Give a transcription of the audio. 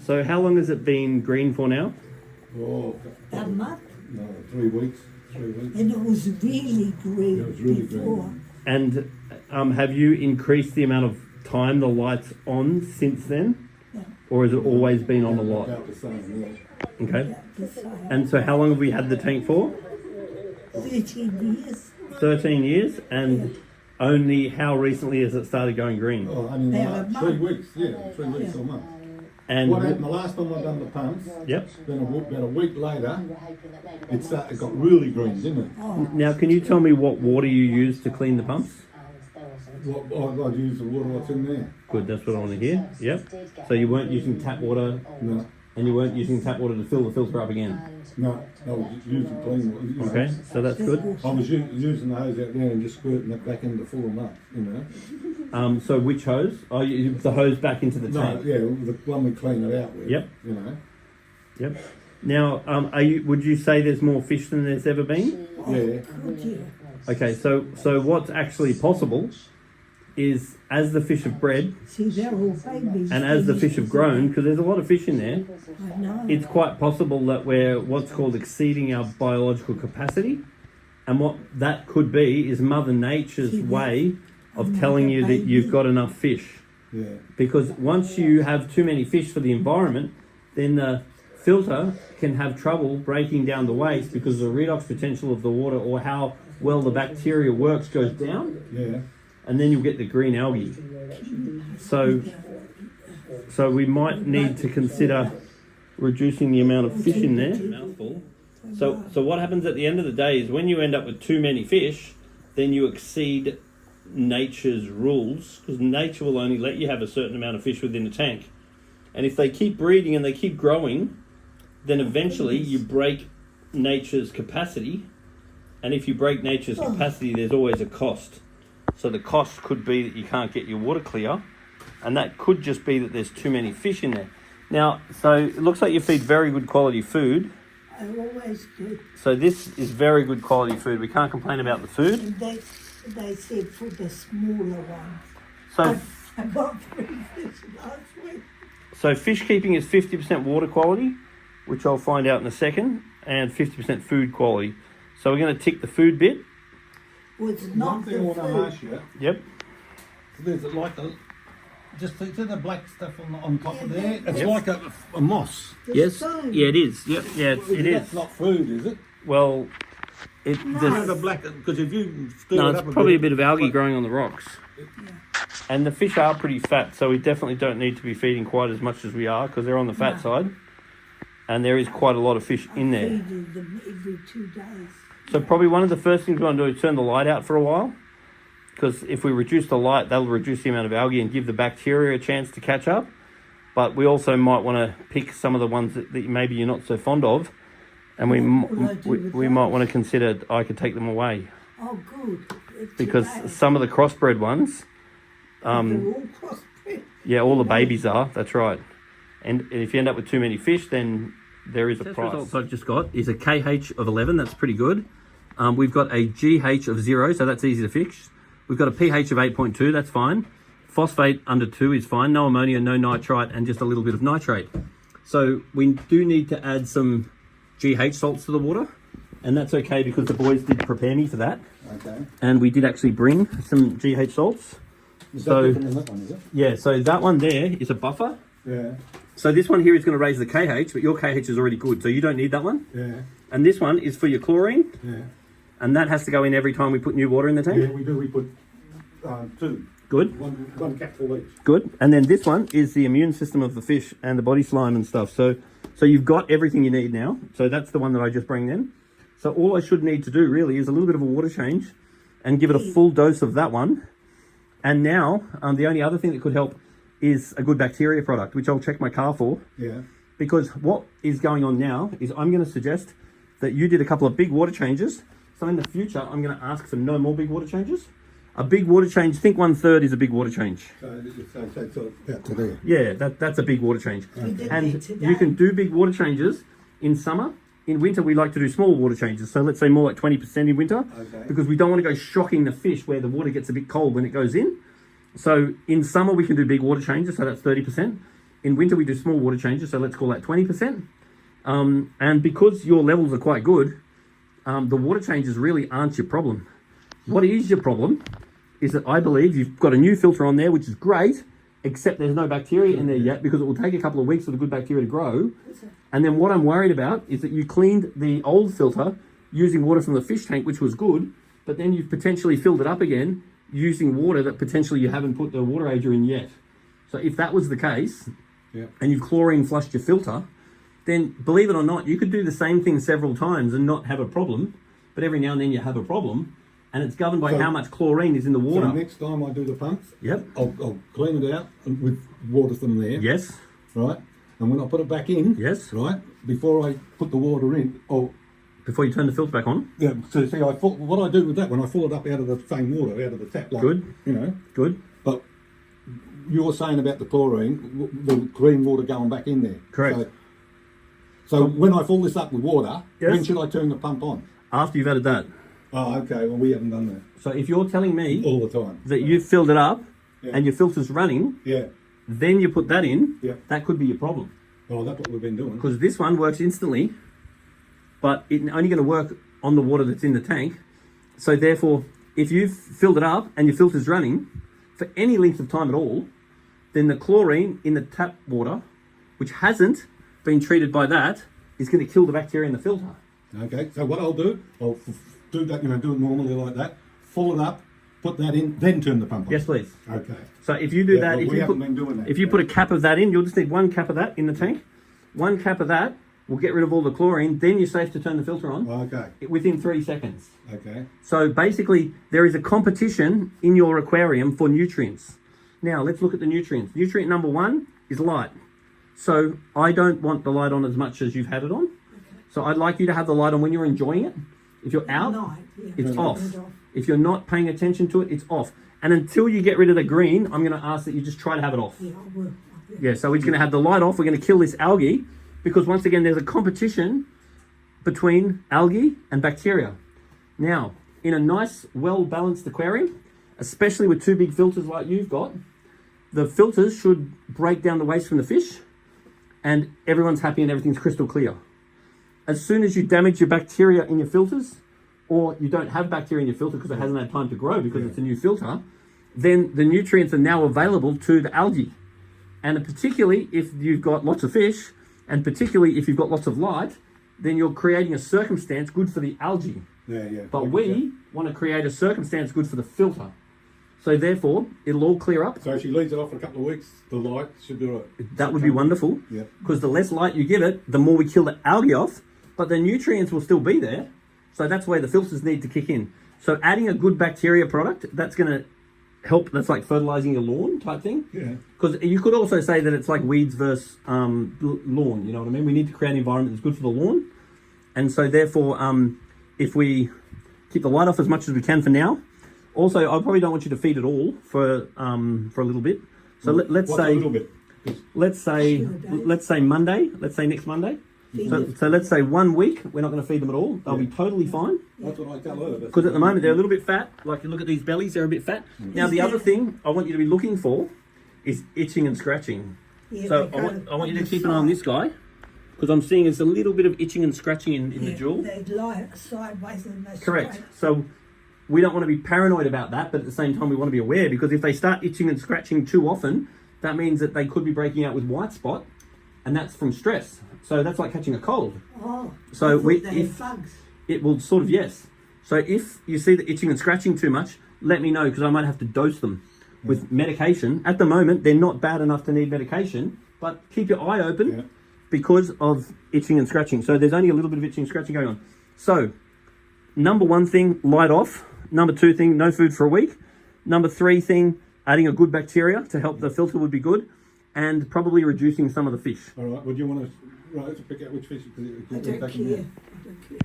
So how long has it been green for now? Oh, A month, no, 3 weeks. 3 weeks. and it was really green Yeah, it was really before. green. And have you increased the amount of time the light's on since then? Yeah. Or has it always been on a lot? About the same, yeah. Okay. The same. And so how long have we had the tank for? 13 years. 13 years. And only how recently has it started going green? Oh, I mean, About a 3 month. weeks, yeah, 3 weeks or a month. And What happened, the last time I done the pumps, yep. then about a week later, it got really green, didn't it? Oh, Now, can you tell me what water you use to clean the pumps? I'd use the water what's in there. Good, that's what I want to hear. Yep. So you weren't using tap water, No, and you weren't using tap water to fill the filter up again. no, I was using clean water. You know. Okay, so that's good. I was using the hose out there and just squirting it back in to fill them up, you know. So which hose? Oh, you the hose back into the No, tank. yeah, the one we clean it out with. Yep. You know. Yep. Now, would you say there's more fish than there's ever been? Yeah. good, yeah. Okay, so what's actually possible is as the fish have bred See, they're all babies. and as the fish have grown, because there's a lot of fish in there, I know. it's quite possible that we're what's called exceeding our biological capacity. And what that could be is Mother Nature's way of telling you that you've got enough fish. Yeah. Because once you have too many fish for the environment, then the filter can have trouble breaking down the waste because the redox potential of the water or how well the bacteria works goes down, Yeah. and then you'll get the green algae. So we might need to consider reducing the amount of fish in there. Mouthful. So what happens at the end of the day is when you end up with too many fish, then you exceed nature's rules, because nature will only let you have a certain amount of fish within a tank. And if they keep breeding and they keep growing, then eventually you break nature's capacity. And if you break nature's capacity, there's always a cost. So the cost could be that you can't get your water clear, and that could just be that there's too many fish in there. Now, so it looks like you feed very good quality food. I always do. So this is very good quality food. We can't complain about the food. And they said for the smaller ones. So I got 3 fish last week. So fish keeping is 50% water quality, which I'll find out in a second, and 50% food quality. So we're going to tick the food bit. Well, it's One not thing I the want to food. ask you, Yep. there's like a, just see the black stuff on top of there? It's Yep. like a moss. The Yes. stone. Yeah, it is. Yep. Yeah, it That's is. not food, is it? Well, it. No, the The, black, because if you stir no, it it's up probably a bit, bit of algae growing on the rocks. And the fish are pretty fat, so we definitely don't need to be feeding quite as much as we are because they're on the fat No. side. And there is quite a lot of fish in there. Feeding them every 2 days. So probably one of the first things we want to do is turn the light out for a while, because if we reduce the light, that'll reduce the amount of algae and give the bacteria a chance to catch up. But we also might want to pick some of the ones that maybe you're not so fond of, and we What will I do with might those? want to consider I could take them away, Oh, good. because Today. some of the crossbred ones, They're all crossbred. yeah, all the babies are. That's right. And if you end up with too many fish, then there is a price. Results I've just got is a KH of 11. That's pretty good. We've got a GH of 0, so that's easy to fix. We've got a pH of 8.2. That's fine. Phosphate under 2 is fine. No ammonia, no nitrite, and just a little bit of nitrate. So we do need to add some GH salts to the water, and that's okay because the boys did prepare me for that. Okay. And we did actually bring some GH salts. Is So- that different than that one, is it? Yeah, so that one there is a buffer. Yeah. So this one here is going to raise the KH, but your KH is already good, so you don't need that one. Yeah. And this one is for your chlorine, Yeah. and that has to go in every time we put new water in the tank. Yeah, we do. We put 2. Good, One capful each. good. And then this one is the immune system of the fish and the body slime and stuff. So you've got everything you need now. So that's the one that I just bring in. So all I should need to do really is a little bit of a water change and give it a full dose of that one. And now the only other thing that could help is a good bacteria product, which I'll check my car for. Yeah. Because what is going on now is I'm going to suggest that you did a couple of big water changes. So in the future, I'm going to ask for no more big water changes. A big water change, think 1/3 is a big water change. So it's about to there. Yeah, that's a big water change. We did And that today. you can do big water changes in summer. In winter, we like to do small water changes. So let's say more like 20% in winter, Okay. because we don't want to go shocking the fish where the water gets a bit cold when it goes in. So in summer, we can do big water changes, so that's 30%. in winter we do small water changes, so let's call that 20%. And because your levels are quite good, the water changes really aren't your problem. What is your problem is that I believe you've got a new filter on there, which is great, except there's no bacteria in there yet because it will take a couple of weeks for the good bacteria to grow. And then what I'm worried about is that you cleaned the old filter using water from the fish tank, which was good, but then you've potentially filled it up again using water that potentially you haven't put the water ager in yet. So if that was the case, and you've chlorine flushed your filter, then believe it or not, you could do the same thing several times and not have a problem, but every now and then you have a problem, and it's governed by how much chlorine is in the water. So next time I do the pumps, Yep. I'll clean it out with water from there. Yes. Right? And when I put it back in, Yes. right, before I put the water in, Before you turn the filter back on. yeah, so see, what I do with that, when I fill it up out of the same water, out of the tap, like, Good. you know. Good. But you're saying about the chlorine, the clean water going back in there. Correct. So when I fill this up with water, Yes. when should I turn the pump on? After you've added that. Oh, okay. Well, we haven't done that So if you're telling me all the time. that you've filled it up Yeah. and your filter's running, Yeah. then you put that in, Yeah. that could be your problem. Oh, that's what we've been doing. Because this one works instantly, but it's only going to work on the water that's in the tank. So therefore, if you've filled it up and your filter's running for any length of time at all, then the chlorine in the tap water, which hasn't been treated by that, is going to kill the bacteria in the filter. Okay. So what I'll do, I'll do that. You know, do it normally like that. Fill it up, put that in, then turn the pump on. Yes, please. Okay. So if you do Yeah, that, well, if we you haven't put been doing that. if you put a cap of that in, you'll just need one cap of that in the tank. One cap of that will get rid of all the chlorine. Then you're safe to turn the filter on Okay. within 3 seconds. Okay. So basically, there is a competition in your aquarium for nutrients. Now, let's look at the nutrients. Nutrient number 1 is light. So I don't want the light on as much as you've had it on. So I'd like you to have the light on when you're enjoying it. If you're out, Night, yeah. it's Turn off. it off. If you're not paying attention to it, it's off. And until you get rid of the green, I'm going to ask that you just try to have it off. Yeah, I will. Yeah, so we're just going to have the light off. We're going to kill this algae because once again, there's a competition between algae and bacteria. Now, in a nice, well-balanced aquarium, especially with 2 big filters like you've got, the filters should break down the waste from the fish and everyone's happy and everything's crystal clear. As soon as you damage your bacteria in your filters, or you don't have bacteria in your filter because it hasn't had time to grow because it's a new filter, then the nutrients are now available to the algae. And particularly if you've got lots of fish, and particularly if you've got lots of light, then you're creating a circumstance good for the algae. Yeah. But we want to create a circumstance good for the filter. So therefore, it'll all clear up. So if she leaves it off for a couple of weeks, the light should do it. That would be wonderful. Yeah. Because the less light you give it, the more we kill the algae off, but the nutrients will still be there. So that's where the filters need to kick in. So adding a good bacteria product, that's going to help. That's like fertilizing your lawn type thing. Yeah. Because you could also say that it's like weeds versus lawn. You know what I mean? We need to create an environment that's good for the lawn. And so therefore, if we keep the light off as much as we can for now. Also, I probably don't want you to feed it all for a little bit. So let's What's say a little bit? let's say Monday. Let's say next Monday. So let's say 1 week, we're not going to feed them at all. They'll be totally fine. That's what I tell her. Because at the moment, they're a little bit fat. Like, you look at these bellies, they're a bit fat. Now, the other thing I want you to be looking for is itching and scratching. Yeah, So they I want you to the keep an eye on side. this guy. Because I'm seeing there's a little bit of itching and scratching in the jewel. They lie sideways and they Correct. straight. So we don't want to be paranoid about that, but at the same time, we want to be aware. Because if they start itching and scratching too often, that means that they could be breaking out with white spot. And that's from stress. So that's like catching a cold. Oh, So I thought we- they had if- bugs. It will sort of, yes. So if you see the itching and scratching too much, let me know because I might have to dose them with medication. At the moment, they're not bad enough to need medication, but keep your eye open because of itching and scratching. So there's only a little bit of itching and scratching going on. So number 1 thing, light off. Number 2 thing, no food for a week. Number 3 thing, adding a good bacteria to help the filter would be good. And probably reducing some of the fish. All right. Would you want to pick out which fish? I don't care. I don't care.